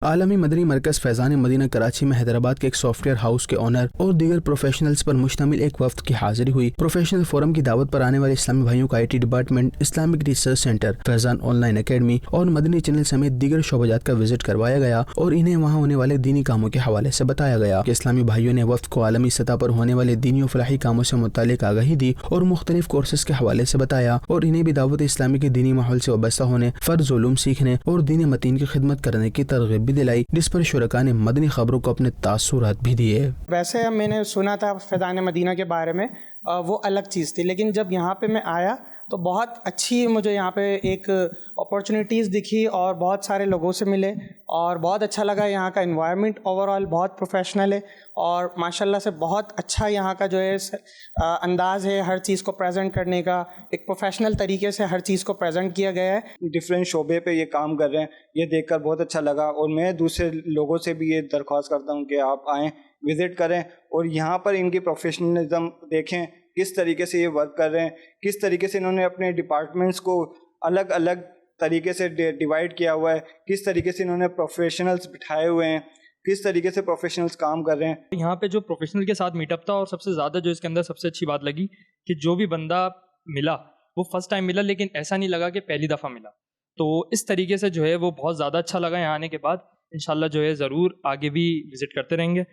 عالمی مدنی مرکز فیضان مدینہ کراچی میں حیدرآباد کے ایک سافٹ ویئر ہاؤس کے اونر اور دیگر پروفیشنلز پر مشتمل ایک وفد کی حاضری ہوئی۔ پروفیشنل فورم کی دعوت پر آنے والے اسلامی بھائیوں کا IT department, Islamic research centre, Faizan on line academy اور مدنی چینل سمیت دیگر شعبہ جات کا وزٹ کروایا گیا اور انہیں وہاں ہونے والے دینی کاموں کے حوالے سے بتایا گیا کہ اسلامی بھائیوں نے وفد کو عالمی سطح پر ہونے والے دینی و فلاحی کاموں سے متعلق آگاہی دی اور مختلف کورسز کے حوالے سے بتایا اور انہیں بھی دعوت اسلامی کے دینی ماحول سے وابستہ ہونے، فرض علوم سیکھنے اور دین متین کی خدمت کرنے کی ترغیب بھی دلائی، جس پر شرکاء نے مدنی خبروں کو اپنے تاثرات بھی دیے۔ ویسے میں نے سنا تھا فیضان مدینہ کے بارے میں، وہ الگ چیز تھی، لیکن جب یہاں پہ میں آیا تو بہت اچھی مجھے یہاں پہ ایک اپارچونیٹیز دکھی اور بہت سارے لوگوں سے ملے اور بہت اچھا لگا۔ یہاں کا انوائرمنٹ اوور آل بہت پروفیشنل ہے اور ماشاءاللہ سے بہت اچھا یہاں کا جو ہے انداز ہے ہر چیز کو پریزنٹ کرنے کا، ایک پروفیشنل طریقے سے ہر چیز کو پریزنٹ کیا گیا ہے۔ ڈفرینٹ شعبے پہ یہ کام کر رہے ہیں، یہ دیکھ کر بہت اچھا لگا اور میں دوسرے لوگوں سے بھی یہ درخواست کرتا ہوں کہ آپ آئیں، وزٹ کریں اور یہاں پر ان کی پروفیشنلزم دیکھیں، کس طریقے سے یہ ورک کر رہے ہیں، کس طریقے سے انہوں نے اپنے ڈپارٹمنٹس کو الگ الگ طریقے سے ڈیوائڈ کیا ہوا ہے، کس طریقے سے انہوں نے پروفیشنلز بٹھائے ہوئے ہیں، کس طریقے سے پروفیشنلز کام کر رہے ہیں۔ یہاں پہ جو پروفیشنل کے ساتھ میٹ اپ تھا اور سب سے زیادہ جو اس کے اندر سب سے اچھی بات لگی کہ جو بھی بندہ ملا وہ فرسٹ ٹائم ملا، لیکن ایسا نہیں لگا کہ پہلی دفعہ ملا، تو اس طریقے سے جو ہے وہ بہت زیادہ اچھا لگا۔ یہاں آنے کے بعد انشاءاللہ جو ہے ضرور آگے بھی وزٹ کرتے رہیں گے۔